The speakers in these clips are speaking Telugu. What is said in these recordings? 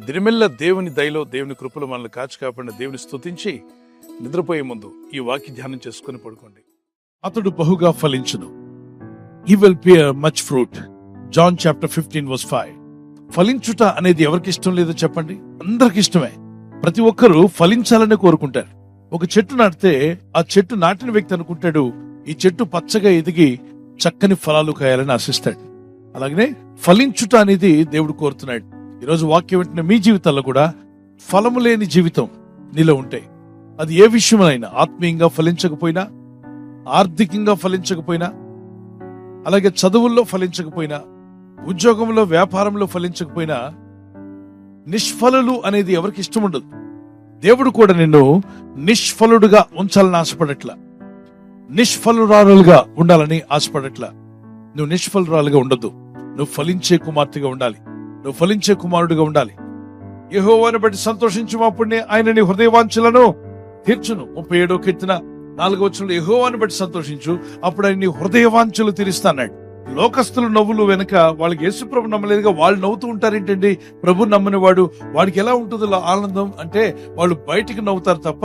దినమెల్ల దేవుని దయలో దేవుని కృపలో మనల్ని కాచి కాపాడిన దేవుని స్తుతించి నిద్రపోయే ముందు ఈ వాక్య ధ్యానం చేసుకుని పడుకోండి. అతడు బహుగా ఫలించును. He will bear much fruit. John chapter 15 verse 5. ఫలించుట అనేది ఎవరికి ఇష్టం లేదో చెప్పండి? అందరికి ఇష్టమే. ప్రతి ఒక్కరూ ఫలించాలని కోరుకుంటారు. ఒక చెట్టు నాటితే ఆ చెట్టు నాటిన వ్యక్తి అనుకుంటాడు ఈ చెట్టు పచ్చగా ఎదిగి చక్కని ఫలాలు కాయాలని ఆశిస్తాడు. అలాగనే ఫలించుట అనేది దేవుడు కోరుతున్నాడు. ఈరోజు వాక్యం వింటున్న మీ జీవితాల్లో కూడా ఫలము లేని జీవితం నీలో ఉంటే, అది ఏ విషయమైనా, ఆత్మీయంగా ఫలించకపోయినా, ఆర్థికంగా ఫలించకపోయినా, అలాగే చదువుల్లో ఫలించకపోయినా, ఉద్యోగంలో వ్యాపారంలో ఫలించకపోయినా, నిష్ఫలులు అనేది ఎవరికి ఇష్టం ఉండదు. దేవుడు కూడా నిన్ను నిష్ఫలుడుగా ఉంచాలని ఆశపడట్లా, నిష్ఫలురాలుగా ఉండాలని ఆశపడట్లా. నువ్వు నిష్ఫలురాలుగా ఉండొద్దు. నువ్వు ఫలించే కుమార్తెగా ఉండాలి. నువ్వు ఫలించే కుమారుడిగా ఉండాలి. యెహోవాను బట్టి సంతోషించు, అప్పుడే ఆయన నీ హృదయవాంఛలను తీర్చును. 37వ కీర్తన 4వ వచనంలో యెహోవాను బట్టి సంతోషించు, అప్పుడు ఆయన నీ హృదయవాంఛలు తీరుస్తాన్నాడు. లోకస్తులు నవ్వులు వెనక వాళ్ళకి యేసు ప్రభు నమ్మలేదుగా వాళ్ళు నవ్వుతూ ఉంటారేంటండి? ప్రభు నమ్మని వాడు వాడికి ఎలా ఉంటుందో ఆనందం అంటే, వాళ్ళు బయటికి నవ్వుతారు తప్ప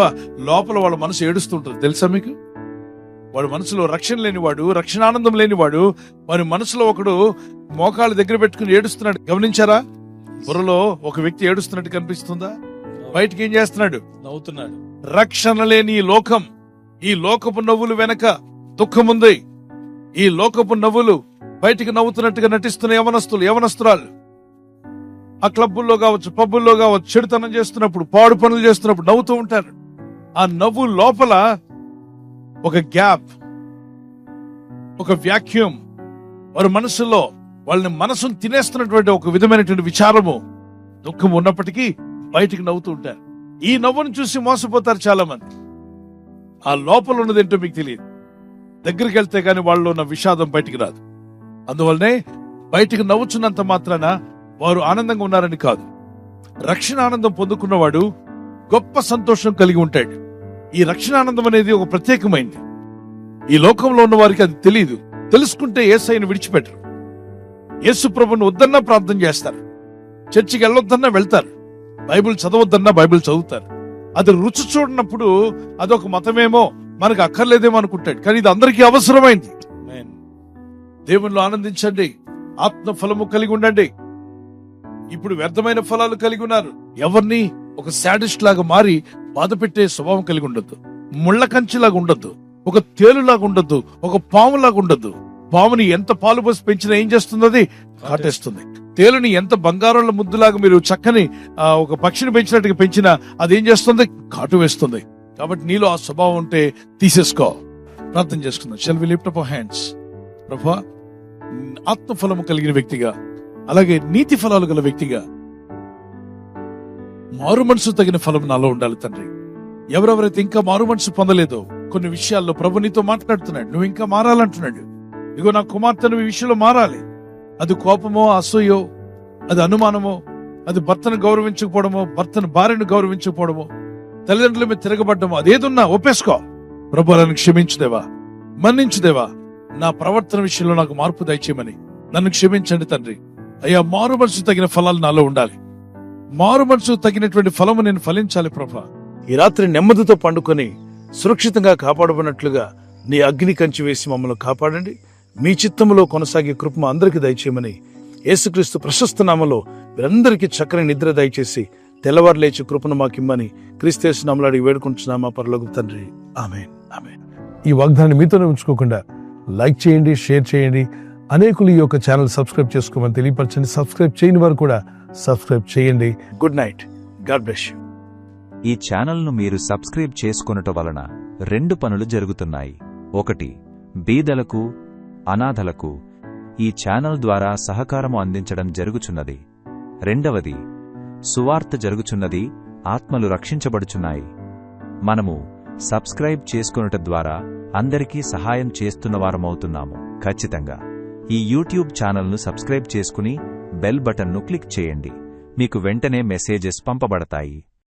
లోపల వాళ్ళ మనసు ఏడుస్తుంటారు. తెలుసా మీకు? వాడి మనసులో రక్షణ లేనివాడు, రక్షణానందం లేనివాడు, వారి మనసులో ఒకడు మోకాళ్ళ దగ్గర పెట్టుకుని ఏడుస్తున్నాడు. గమనించారా? బుర్రలో ఒక వ్యక్తి ఏడుస్తున్నట్టు కనిపిస్తుందా? బయటికి ఏం చేస్తున్నాడు? నవ్వుతున్నాడు. రక్షణ లేని ఈ లోకం, ఈ లోకపు నవ్వులు వెనక దుఃఖం ఉంది. ఈ లోకపు నవ్వులు బయటికి నవ్వుతున్నట్టుగా నటిస్తున్న యవనస్తురాలు ఆ క్లబ్బుల్లో కావచ్చు, పబ్బుల్లో కావచ్చు, చెడుతనం చేస్తున్నప్పుడు, పాడు పనులు చేస్తున్నప్పుడు నవ్వుతూ ఉంటారు. ఆ నవ్వు లోపల ఒక గ్యాప్, ఒక వ్యాక్యూమ్, వారి మనసులో వాళ్ళని మనసును తినేస్తున్నటువంటి ఒక విధమైనటువంటి విచారము, దుఃఖం ఉన్నప్పటికీ బయటికి నవ్వుతూ ఉంటారు. ఈ నవ్వును చూసి మోసపోతారు చాలా మంది. ఆ లోపల ఉన్నదేంటో మీకు తెలియదు. దగ్గరికి వెళ్తే గాని వాళ్ళలో ఉన్న విషాదం బయటికి రాదు. అందువల్లనే బయటికి నవ్వుచున్నంత మాత్రాన వారు ఆనందంగా ఉన్నారని కాదు. రక్షణ ఆనందం పొందుకున్నవాడు గొప్ప సంతోషం కలిగి ఉంటాడు. ఈ రక్షణ ఆనందం అనేది ఒక ప్రత్యేకమైంది. ఈ లోకంలో ఉన్న వారికి అది తెలియదు. తెలుసుకుంటే యేసయ్యను విడిచిపెట్టరు. యేసు ప్రభువును వద్దన్నా ప్రార్థన చేస్తారు, చర్చికి వెళ్ళొద్దన్నా వెళ్తారు, బైబిల్ చదవద్దన్నా బైబిల్ చదువుతారు. అది రుచి చూడనప్పుడు అదొక మతమేమో, మనకు అక్కర్లేదేమో అనుకుంటాడు. కానీ ఇది అందరికీ అవసరమైంది. దేవునిలో ఆనందించండి, ఆత్మ ఫలము కలిగి ఉండండి. ఇప్పుడు వ్యర్థమైన ఫలాలు కలిగి ఉన్నారు. ఎవరిని ఒక శాడిస్ట్ లాగా మారి బాధ పెట్టే స్వభావం కలిగి ఉండొద్దు. ముళ్ళ కంచిలాగా ఉండొద్దు. ఒక తేలులాగా ఉండొద్దు. ఒక పాములాగా ఉండొద్దు. పాముని ఎంత పాలు పోసి పెంచినా ఏం చేస్తుంది? అది కాటేస్తుంది. తేలుని ఎంత బంగారంలో ముద్దులాగా మీరు చక్కని ఒక పక్షిని పెంచినట్టుగా పెంచినా అదేం చేస్తుంది? కాటు వేస్తుంది. కాబట్టి నీలో ఆ స్వభావం ఉంటే తీసేసుకో. ప్రార్థన చేసుకుందాం. Shall we lift up our hands? ప్రభువా, ఆత్మఫలము కలిగిన వ్యక్తిగా, అలాగే నీతి ఫలాలు గల వ్యక్తిగా, మారు మనసు తగిన ఫలం నాలో ఉండాలి తండ్రి. ఎవరెవరైతే ఇంకా మారు మనసు పొందలేదో కొన్ని విషయాల్లో ప్రభు నీతో మాట్లాడుతున్నాడు. నువ్వు ఇంకా మారాలంటున్నాడు. ఇగో నా కుమార్తెను ఈ విషయంలో మారాలి. అది కోపమో, అసూయో, అది అనుమానమో, అది భర్తను గౌరవించకపోవడమో, భార్యను గౌరవించకపోవడమో, తల్లిదండ్రుల మీద తిరగబడ్డమో, అదేదున్నా ఒప్పేసుకో. ప్రభు నన్ను క్షమించుదేవా, మన్నించుదేవా, నా ప్రవర్తన విషయంలో నాకు మార్పు దయచేయమని నన్ను క్షమించండి తండ్రి. అయ్యా, మారు మనసు తగిన ఫలాలు నాలో ఉండాలి. మారు మనసు తగినటువంటి ఫలము నేను ఫలించాలి ప్రభా. ఈ రాత్రి నెమ్మదితో పండుకొని సురక్షితంగా కాపాడబడినట్లుగా నీ అగ్ని కంచి వేసి మమ్మల్ని కాపాడండి. మీ చిత్తములో కొనసాగే కృప మా అందరికీ దయచేయమని యేసుక్రీస్తు ప్రశస్త నామములో మీరందరికీ చక్కని నిద్ర దయచేసి తెల్లవారు లేచి కృపను మాకిమ్మని క్రీస్తు నామములో వేడుకుంటున్నామా పరలోకపు తండ్రి. ఆమేన్, ఆమేన్. ఈ వాగ్దానాన్ని మీతోనే ఉంచుకోకుండా లైక్ చేయండి, షేర్ చేయండి. అనేకులు ఈ యొక్క ఛానల్ సబ్స్క్రైబ్ చేసుకోమని తెలియపరచండి. సబ్స్క్రైబ్ చేయని వారు కూడా సబ్స్క్రైబ్ చేయండి. Good night. God bless you. ఈ ఛానల్ను మీరు సబ్స్క్రైబ్ చేసుకొనుట వలన 2 పనులు జరుగుతున్నాయి. 1, బీదలకు, అనాథలకు ఈ ఛానల్ ద్వారా సహకారము అందించడం జరుగుచున్నది. 2, సువార్త జరుగుచున్నది, ఆత్మలు రక్షించబడుచున్నాయి. మనము సబ్స్క్రైబ్ చేసుకొనుట ద్వారా అందరికీ సహాయం చేస్తున్నవారమవుతున్నాము. ఖచ్చితంగా ఈ యూట్యూబ్ ఛానల్ను సబ్స్క్రైబ్ చేసుకుని బెల్ బటన్ను క్లిక్ చేయండి. మీకు వెంటనే మెసేజెస్ పంపబడతాయి.